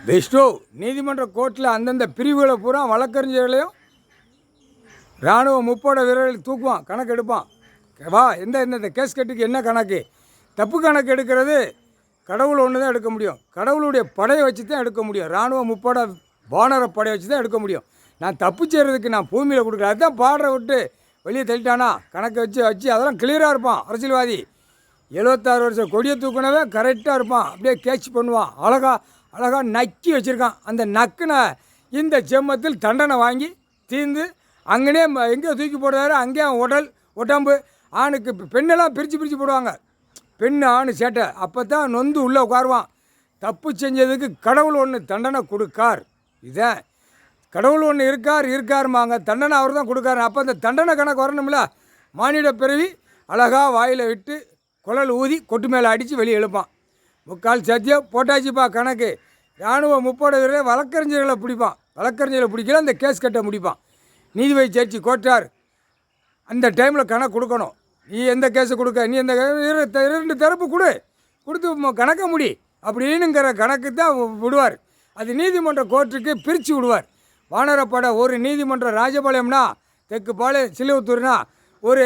பெஸ்ட்டோ நீதிமன்ற கோர்ட்டில் அந்தந்த பிரிவுகளை பூரா வழக்கறிஞர்களையும் இராணுவ முப்படை வீரர்கள் தூக்குவான், கணக்கு எடுப்பான். வா எந்த கேஸ் கட்டுக்கு என்ன கணக்கு, தப்பு கணக்கு எடுக்கிறது கடவுள் ஒன்று தான் எடுக்க முடியும். கடவுளுடைய படையை வச்சு தான் எடுக்க முடியும். இராணுவ முப்படை வானர படையை வச்சு தான் எடுக்க முடியும். நான் தப்பு செய்கிறதுக்கு நான் பூமியில் கொடுக்குறேன். அதுதான் பாடுற விட்டு வெளியே தள்ளிட்டானா கணக்கை வச்சு அதெல்லாம் கிளியராக இருப்பான் அரசியல்வாதி. 76 வருஷம் கொடியை தூக்குனவே கரெக்டாக இருப்பான். அப்படியே கேட்ச் பண்ணுவான். அழகாக நக்கி வச்சுருக்கான். அந்த நக்குனை இந்த ஜென்மத்தில் தண்டனை வாங்கி தீர்ந்து அங்கனே எங்கேயோ தூக்கி போடுறாரு. அங்கேயே உடம்பு ஆணுக்கு பெண்ணெல்லாம் பிரித்து போடுவாங்க. பெண்ணு ஆணு சேட்டை. அப்போ தான் நொந்து உள்ளே உட்காருவான். தப்பு செஞ்சதுக்கு கடவுள் ஒன்று தண்டனை கொடுக்கார். இதான் கடவுள் ஒன்று இருக்காருமாங்க. தண்டனை அவர் தான் கொடுக்காரு. அப்போ அந்த தண்டனை கணக்கு வரணும்ல. மானிட பிறவி அழகாக வாயில் விட்டு குழல் ஊதி கொட்டு மேலே அடித்து வெளியே எழுப்பான். முக்கால் சத்தியம் போட்டாச்சுப்பா கணக்கு. இராணுவ முப்படை வீரரை வழக்கறிஞர்களை பிடிப்பான். வழக்கறிஞர்களை பிடிக்கல அந்த கேஸ் கட்ட முடிப்பான். நீதிபதி ஜட்ஜி கோட்டார் அந்த டைமில் கணக்கு கொடுக்கணும். நீ எந்த கேஸை கொடுக்க, நீ எந்த 2 தரப்பு கொடுத்து கணக்க முடி அப்படின்னுங்கிற கணக்கு தான் விடுவார். அது நீதிமன்ற கோர்ட்டுக்கு பிரித்து விடுவார். வானரப்படை ஒரு நீதிமன்றம் ராஜபாளையம்னா தெற்கு பாளையம் சிலுவத்தூர்னா ஒரு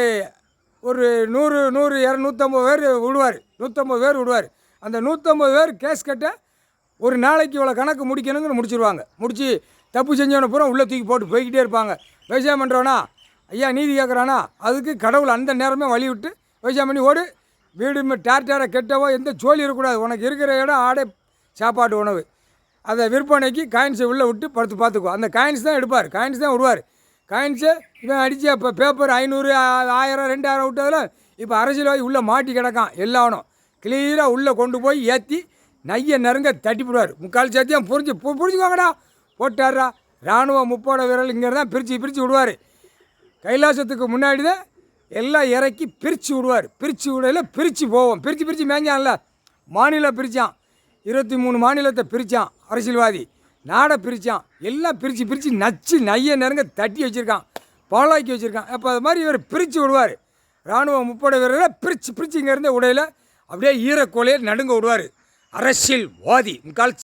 100 250 பேர் விடுவார். 150 பேர் விடுவார். அந்த 150 பேர் கேஸ் கட்ட ஒரு நாளைக்கு இவ்வளோ கணக்கு முடிக்கணுங்கன்னு முடிச்சிருவாங்க. முடித்து தப்பு செஞ்சவனை பூரா உள்ளே தூக்கி போட்டு போய்கிட்டே இருப்பாங்க. விவசாயம் பண்ணுறவனா ஐயா நீதி கேட்குறானா அதுக்கு கடவுள் அந்த நேரமே வழி விட்டு விவசாயம் பண்ணி ஓடு. வீடு டார்டாரை கெட்டவோ எந்த சோழி இருக்கக்கூடாது. உனக்கு இருக்கிற இடம் ஆடை சாப்பாட்டு உணவு. அதை விற்பனைக்கு காயின்ஸை உள்ளே விட்டு பார்த்துக்குவோம். அந்த காயின்ஸ் தான் எடுப்பார். காயின்ஸ் தான் விடுவார். காயின்ஸை இவன் அடித்து இப்போ பேப்பர் 500 1000 2000 விட்டதில் இப்போ அரசியல்வாதி உள்ளே மாட்டி கிடக்கான். எல்லாவனும் கிளியராக உள்ளே கொண்டு போய் ஏற்றி நையை நெருங்க தட்டிவிடுவார். முக்கால் சத்தியம் புரிஞ்சுக்கோங்கடா போட்டாரா. இராணுவ முப்படை வீரர்கள் இங்கே தான் பிரித்து விடுவார். கைலாசத்துக்கு முன்னாடி தான் எல்லாம் இறக்கி பிரித்து விடுவார். பிரித்து விடையில் பிரித்து போவோம். பிரித்து மேஞ்சான்ல. மாநிலம் பிரித்தான். 23 மாநிலத்தை பிரித்தான் அரசியல்வாதி. நாடை பிரித்தான். எல்லாம் பிரித்து நச்சு நையை நெருங்க தட்டி வச்சுருக்கான். பாலாக்கி வச்சுருக்கான். அப்போ அது மாதிரி இவர் பிரித்து விடுவார். இராணுவ முப்படை வீரரை பிரித்து இங்கேருந்து உடையில் அப்படியே ஈரக்கோலையை நடுங்க விடுவார். அரசியல்வாதி முக்கால்